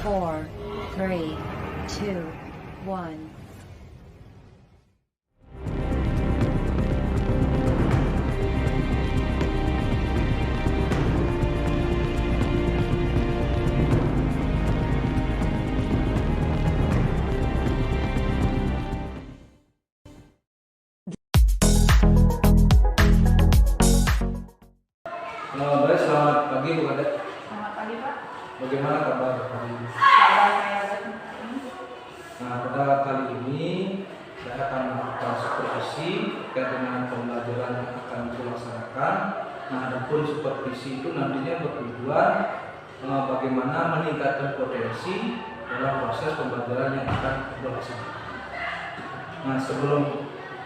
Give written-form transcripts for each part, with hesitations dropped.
4, 3, 2, 1. Baik, selamat pagi Bu Kadek. Selamat pagi Pak. Bagaimana kabar hari ini? Kabar saya baik. Nah, pada kali ini saya akan melakukan supervisi terkait dengan pembelajaran yang akan dilaksanakan. Nah, adapun supervisi itu nantinya bertujuan bagaimana meningkatkan potensi dalam proses pembelajaran yang akan dilaksanakan. Nah, sebelum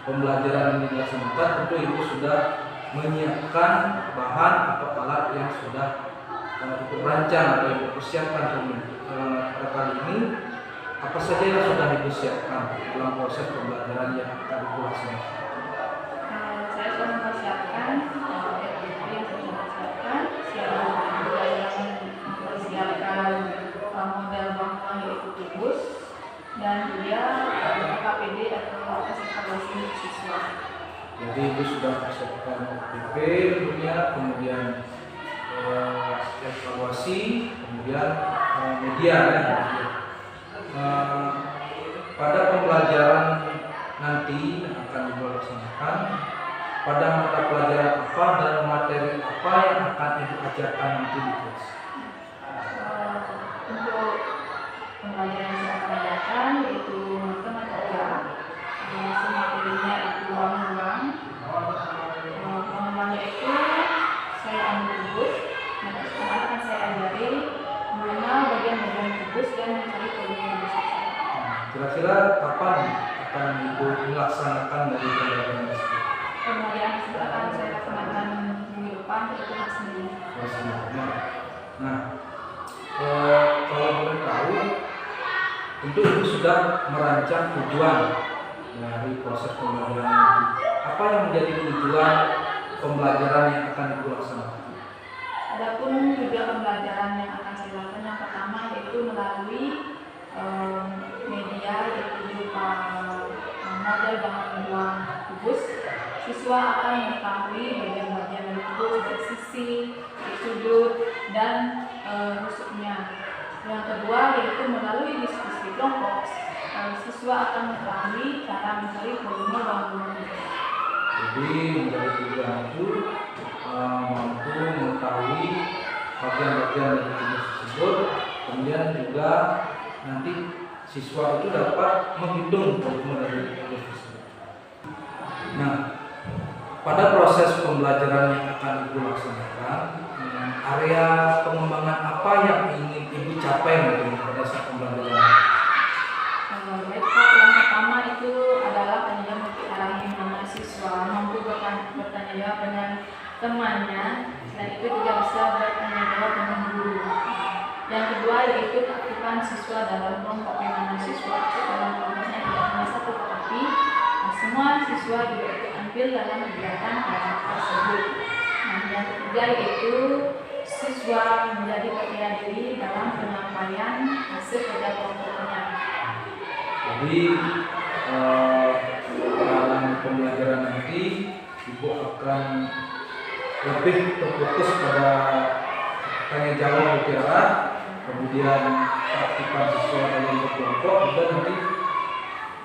pembelajaran ini dilaksanakan, tentu Ibu sudah menyiapkan bahan atau alat yang sudah dirancang atau yang dipersiapkan pada kali ini. Apa saja yang sudah dipersiapkan dalam proses pembelajaran yang akan dilaksanakan? Saya sudah mempersiapkan FDP yang sudah dipersiapkan, mempersiapkan model bangunan yaitu kubus dan juga KPD atau evaluasi siswa. Jadi itu sudah persiapkan FDP tentunya, kemudian evaluasi, kemudian media ya. Pada pembelajaran nanti yang akan dilaksanakan, pada mata pelajaran apa dan materi apa yang akan Ibu ajarkan nanti di kelas? Untuk pembelajaran yang saya akan adakan yaitu matematika, materinya itu ruang-ruang. Pengembangannya itu saya ambil kubus, nah sekarang akan saya ajari mengenal bagian-bagian kubus dan mencari perbedaan kubus. Kira-kira kapan akan Ibu melaksanakan dari pembelajaran tersebut? Pembelajaran tersebut akan saya laksanakan minggu depan, yaitu hari Senin. Nah, kalau boleh tahu, tentu Ibu sudah merancang tujuan dari proses pembelajaran nanti. Apa yang menjadi tujuan pembelajaran yang akan Ibu laksanakan? Adapun tujuan pembelajaran yang akan saya lakukan yang pertama yaitu melalui media yaitu berupa model bangunan ruang kubus. Siswa akan mengetahui bagian-bagian dari kubus, dari sisi, dari sudut, dan rusuknya. Yang kedua yaitu melalui diskusi kelompok, siswa akan mengetahui cara mencari volume bangunan. Jadi menjadi tujuan itu mampu mengetahui bagian-bagian dari kubus tersebut, kemudian juga nanti siswa itu dapat menghitung volume dari kubus tersebut. Nah, pada proses pembelajaran yang akan Ibu laksanakan, area pengembangan apa yang ingin Ibu capai nanti pada saat pembelajaran? Baik Pak, yang pertama itu adalah pendidikan multi-arah di mana siswa mampu bertanya jawab dengan temannya dan itu juga bisa bertanya jawab dengan guru. Yang kedua yaitu keaktifan siswa dalam kelompok, di mana siswa itu dalam kelompoknya tidak hanya satu tetapi semua siswa juga ikut ambil dalam kegiatan tersebut. Nah, yang ketiga yaitu siswa menjadi percaya diri dalam penyampaian hasil kerja kelompoknya. Jadi dalam pembelajaran nanti Ibu akan lebih terfokus pada tanya jawab multi-arah, kemudian keaktifan siswa dalam berkelompok, juga nanti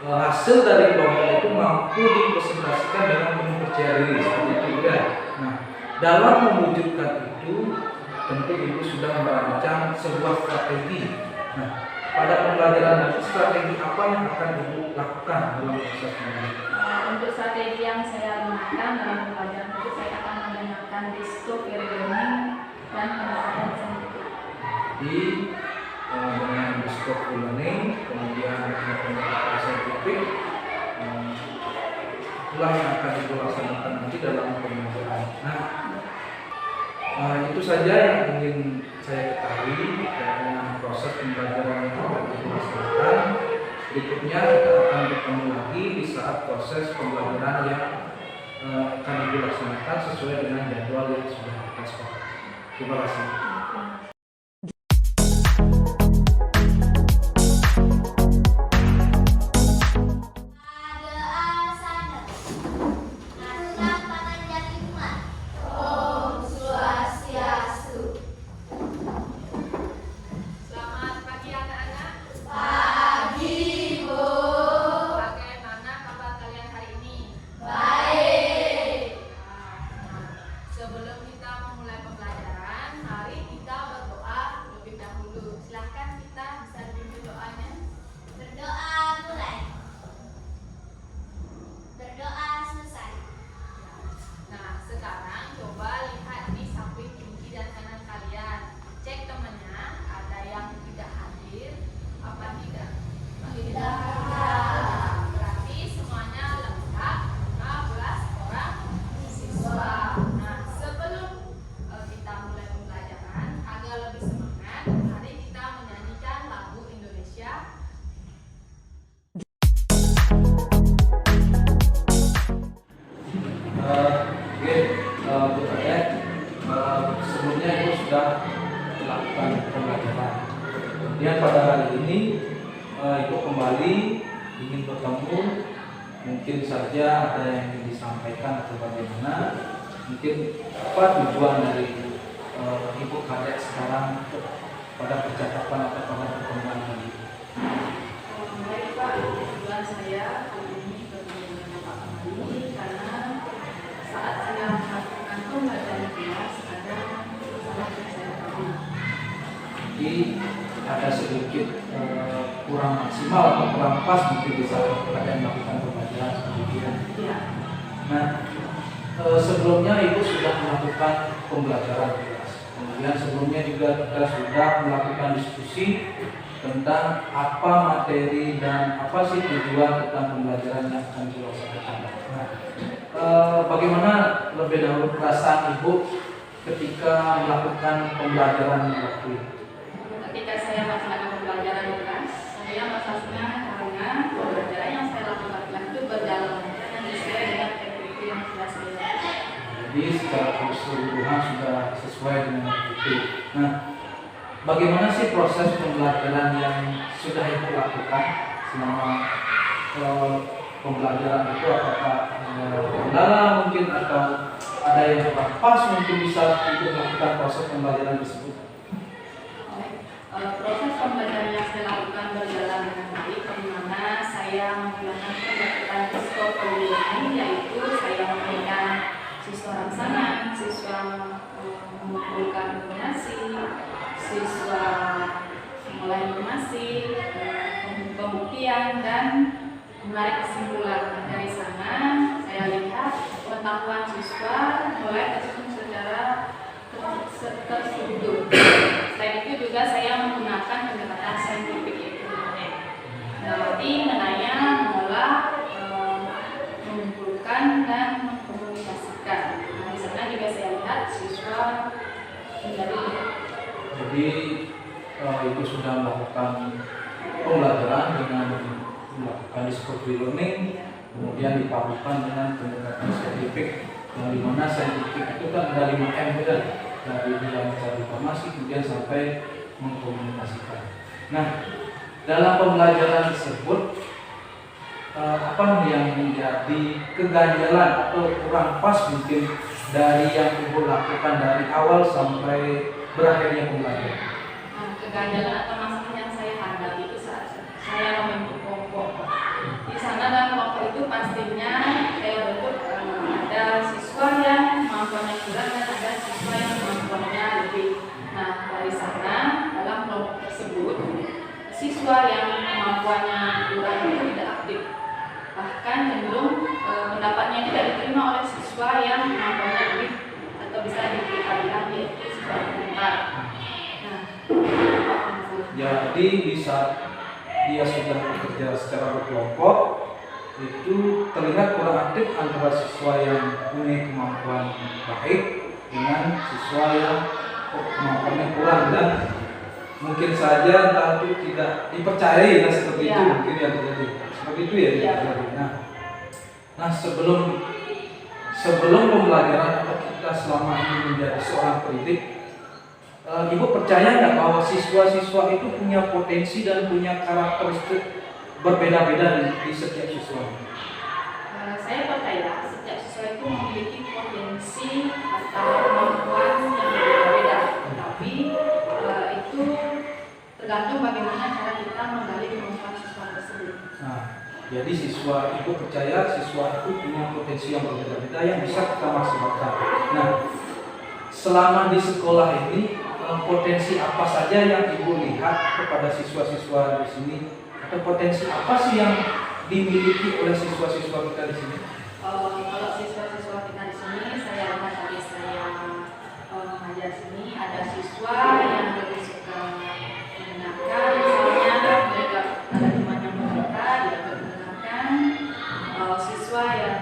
hasil dari kelompok itu mampu dipresentasikan dengan penuh percaya diri seperti itu ya. Nah, dalam mewujudkan itu tentu Ibu sudah merancang sebuah strategi. Nah, pada pembelajaran nanti strategi apa yang akan Ibu lakukan dalam proses pembelajaran? Untuk strategi yang saya gunakan dalam pembelajaran itu saya akan menggunakan discovery learning dan pendekatan saintifik. Jadi dengan discovery learning, kemudian dengan pendekatan saintifik, itulah yang akan Ibu laksanakan nanti dalam pembelajaran. Nah, itu saja yang ingin saya ketahui dengan proses pembelajaran yang akan Ibu laksanakan. Berikutnya kita akan bertemu lagi di saat proses pembelajaran yang akan Ibu laksanakan sesuai dengan jadwal yang sudah kita sepakati. Terima kasih. ingin bertemu, mungkin saja ada yang ingin disampaikan atau bagaimana, mungkin apa tujuan dari Ibu Kadek sekarang pada percakapan atau pada pertemuan ini? Baik Pak, kebetulan saya hari ini bertemu dengan Pak kembali karena saat saya melakukan pembelajaran kelas ada masalah yang saya temui. Jadi ada sedikit kurang maksimal atau kurang pas mungkin bisa ada yang melakukan pembelajaran seperti itu. Iya. Nah, sebelumnya Ibu sudah melakukan pembelajaran kelas. Kemudian sebelumnya juga kita sudah melakukan diskusi tentang apa materi dan apa sih tujuan tentang pembelajaran yang akan dilaksanakan. Nah, bagaimana lebih dahulu perasaan Ibu ketika melakukan pembelajaran waktu itu? Ketika saya melaksanakan pembelajaran kelas, saya merasa senang karena pembelajaran yang saya lakukan kelas itu berjalan dan sesuai dengan aktiviti yang sudah saya lakukan. Jadi secara keseluruhan sudah sesuai dengan aktiviti. Nah, bagaimana sih proses pembelajaran yang sudah Ibu lakukan selama pembelajaran itu? Apakah ada kendala mungkin atau ada yang kurang pas mungkin bisa Ibu melakukan proses pembelajaran tersebut? Proses pembelajaran yang saya lakukan berjalan dengan baik, di mana saya menggunakan pendekatan discovery learning, yaitu saya memberikan siswa rangsangan, siswa mengumpulkan informasi, siswa mengolah informasi, pembuktian dan menarik kesimpulan. Dari sana saya lihat pengetahuan siswa mulai tersusun secara terstruktur. Selain itu juga saya menggunakan pendekatan saintifik, yaitu berarti menanya, mengolah, mengumpulkan dan mengkomunikasikan. Nah, di sana juga saya lihat siswa menjadi. Jadi Ibu sudah melakukan pembelajaran dengan melakukan discovery learning, kemudian dipadukan dengan pendekatan saintifik, yang dimana saintifik itu kan ada 5M ya, dari dia mencari informasi kemudian sampai mengkomunikasikan. Nah, dalam pembelajaran tersebut apa yang menjadi keganjalan atau kurang pas mungkin dari yang Ibu lakukan dari awal sampai berakhirnya pembelajaran? Keganjalan atau masalah yang saya hadapi itu saat saya membentuk kelompok. Di sana dalam kelompok itu pastinya saya bentuk ada siswa yang kemampuannya kurang dan ada siswa yang kemampuannya lebih. Nah, dari sana dalam kelompok tersebut siswa yang kemampuannya kurang itu tidak aktif, bahkan cenderung pendapatnya tidak diterima oleh siswa yang kemampuannya lebih atau bisa dikatakan yaitu siswa pintar. Nah, jadi di saat dia sudah bekerja secara berkelompok itu terlihat kurang aktif antara siswa yang punya kemampuan baik dengan siswa yang kemampuannya kurang dan mungkin saja entah itu tidak dipercayai dan seperti itu mungkin yang terjadi. Seperti itu ya yang terjadi. Nah, sebelum pembelajaran atau kita selama ini menjadi seorang pendidik, Ibu percaya nggak bahwa siswa-siswa itu punya potensi dan punya karakteristik berbeda-beda di setiap siswa? Saya percaya setiap siswa itu memiliki potensi atau kemampuan yang berbeda-beda, tapi itu tergantung bagaimana cara kita menggali kemampuan siswa tersebut. Nah, jadi Ibu percaya siswa itu punya potensi yang berbeda-beda yang bisa kita maksimalkan. Nah, selama di sekolah ini potensi apa saja yang Ibu lihat kepada siswa-siswa di sini, atau potensi apa sih yang dimiliki oleh siswa-siswa kita di sini? Kalau siswa-siswa kita di sini, saya lihat tadi saya mengajar sini ada siswa yang lebih suka mendengarkan, misalnya mereka ada teman yang berkata dia mendengarkan, siswa yang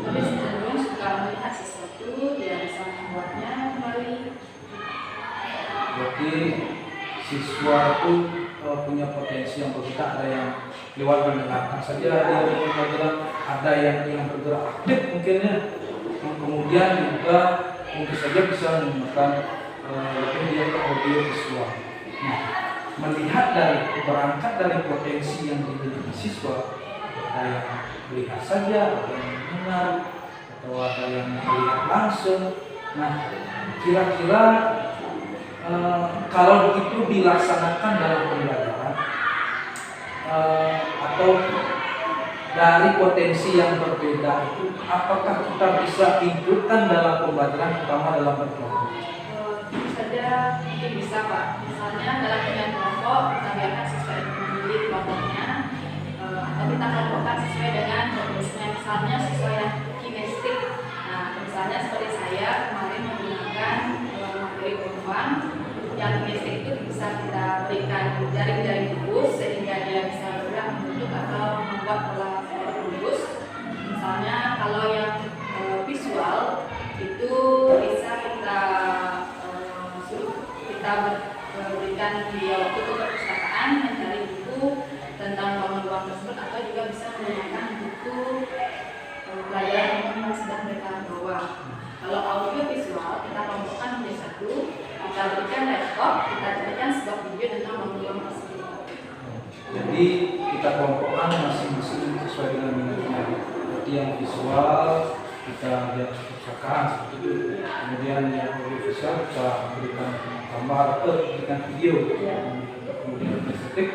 lebih cenderung suka melihat sesuatu dia bisa membuatnya kembali. Berarti siswa itu punya potensi yang berbeda, ada yang lewat mendengarkan saja dia bergerak, ada yang bergerak aktif mungkin ya, kemudian juga mungkin saja bisa menggunakan lebih dia ke audio visual. Nah, melihat berangkat dari potensi yang dimiliki siswa, ada yang melihat saja, ada yang mendengar, atau ada yang melihat langsung. Nah, kira-kira kalau itu dilaksanakan dalam pembelajaran atau dari potensi yang berbeda itu, apakah kita bisa inputkan dalam pembelajaran, terutama dalam berkelompok? Tentu saja mungkin bisa Pak. Misalnya dalam pilihan kelompok kita biarkan siswa itu memilih kelompoknya, atau kita kelompokkan sesuai dengan potensinya. Misalnya siswa yang kinestik, nah misalnya seperti saya kemarin menggunakan materi umpan yang kinestik itu bisa kita berikan jaring-jaring kubus sehingga dia bisa bergerak membentuk atau membuat pola kubus. Misalnya kalau yang visual itu bisa kita berikan dia waktu ke perpustakaan mencari buku tentang bangun ruang tersebut, atau juga bisa menggunakan buku pelajaran yang sedang mereka bawa. Kalau audio visual kita kelompokkan menjadi satu, kita berikan laptop, kita carikan sebuah video tentang bangun ruang tersebut. Jadi kita kelompokkan masing-masing sesuai dengan minatnya. Berarti yang visual kita lihat perpustakaan seperti itu, kemudian yang audiovisual kita berikan gambar atau berikan video, kemudian estetik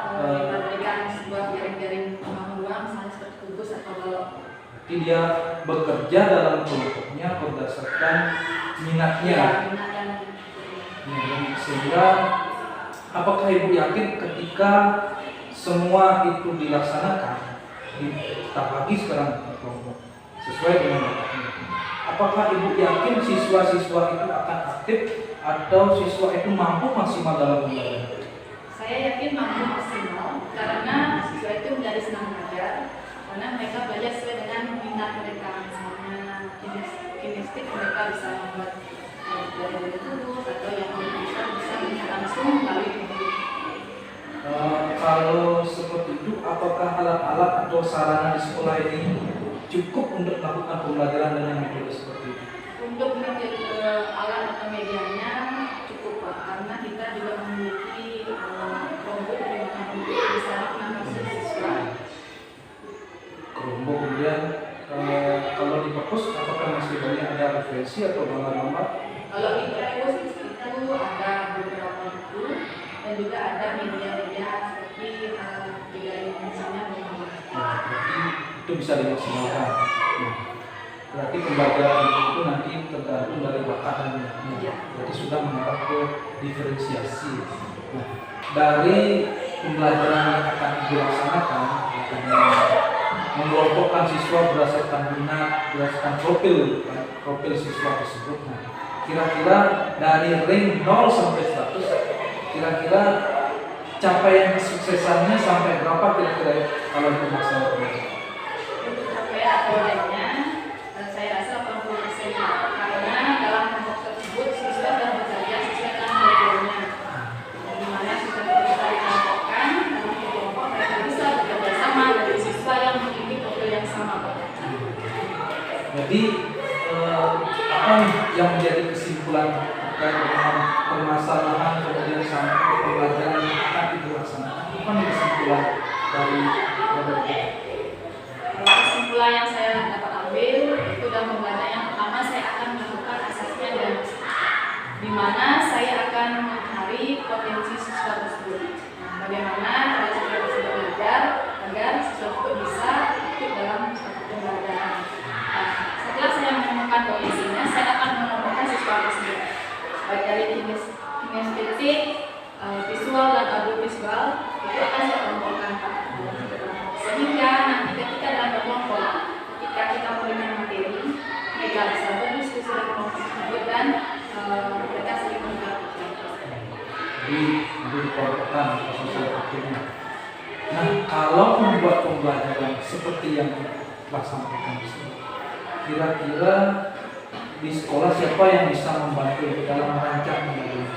kita berikan sebuah jaring-jaring bangun ruang misalnya seperti kubus atau balok. Jadi dia bekerja dalam kelompoknya berdasarkan minatnya. Sehingga apakah Ibu yakin ketika semua itu dilaksanakan, kita bagi sekarang kelompok sesuai dengan bapaknya, apakah Ibu yakin siswa-siswa itu akan aktif atau siswa itu mampu maksimal dalam belajar? Saya yakin mampu maksimal karena siswa itu menjadi senang belajar, karena mereka belajar sesuai dengan minat mereka. Misalnya kinestik mereka bisa membuat dari tubuh, atau yang bisa melihat langsung melalui video. Kalau seperti itu, apakah alat-alat atau sarana di sekolah ini cukup untuk melakukan pembelajaran dengan metode seperti itu? Untuk alat atau medianya cukup Pak, karena kita juga memiliki Chromebook yang bisa mengakses siswa. Chromebook, kemudian kalau di perpus apakah masih banyak ada referensi atau gambar-gambar? Kalau di perpus itu ada beberapa buku dan juga ada media-media seperti misalnya gambar. Berarti itu bisa dimaksimalkan. Berarti pembelajaran itu nanti tergantung dari bakat dan minatnya. Berarti sudah mengarah ke diferensiasi. Nah, dari pembelajaran yang akan dilaksanakan, mengelompokkan siswa berdasarkan minat, berdasarkan profil siswa tersebut. Nah, kira-kira dari rank 0 sampai 100, kira-kira capaian kesuksesannya sampai berapa kira-kira kalau itu masalah pembelajaran? Untuk capaian atau lainnya, saya rasa 80% karena dalam kelompok tersebut siswa sudah bekerja sesuai dengan profilnya. Di mana siswa kita dikelompokkan dalam kelompok, mereka bisa bekerja sama dari siswa yang memiliki profil yang sama. Jadi apa nih yang menjadi kesimpulan terkait dengan permasalahan kemudian sampai pembelajaran yang akan dilaksanakan? Apa nih kesimpulan dari Kesimpulan yang saya dapat ambil itu dalam pembelajaran yang pertama, saya akan melakukan asesmen dan di mana saya akan mencari potensi siswa tersebut. Bagaimana cara siswa tersebut belajar agar siswa tersebut bisa ikut dalam suatu pembelajaran. Setelah saya menemukan potensinya, saya akan mengelompokkan siswa tersebut baik dari kinestetik, visual dan audiovisual itu akan saya kelompokkan. Sehingga nanti ketika dalam berkelompok, ketika kita memberikan materi, mereka bisa berdiskusi dengan kelompok tersebut dan mereka saling mengerti. Jadi dikelompokkan sosial akhirnya. Nah, kalau membuat pembelajaran seperti yang Pak sampaikan di sini, kira-kira di sekolah siapa yang bisa membantu dalam merancang pembelajaran?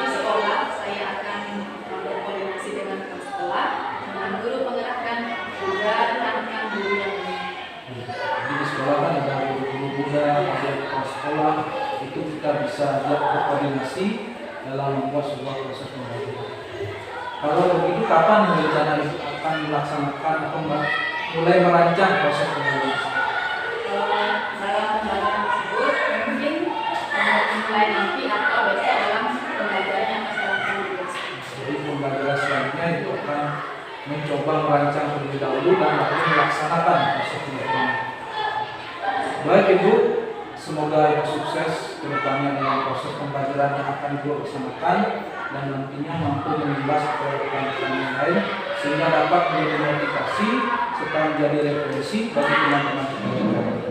Di sekolah saya akan berkoordinasi dengan sekolah, dengan guru penggerakkan juga rekan-rekan guru yang lain. Jadi di sekolah kan ada guru muda, ada kepala sekolah, itu kita bisa berkoordinasi dalam membuat sebuah proses pembelajaran. Kalau begitu kapan rencana itu akan melaksanakan atau mulai merancang proses pembelajaran? Dalam pembelajaran tersebut mungkin mulai nanti atau besok dalam pembelajaran masalah kebiasaan. Jadi pembelajaran selanjutnya itu akan mencoba merancang terlebih dahulu dan lalu melaksanakan proses pembelajaran. Baik Ibu, semoga Ibu sukses ke depannya dalam proses pembelajaran yang akan Ibu laksanakan dan nantinya mampu mengimbas ke rekan-rekan yang lain sehingga dapat menjadi motivasi serta menjadi referensi bagi teman-teman.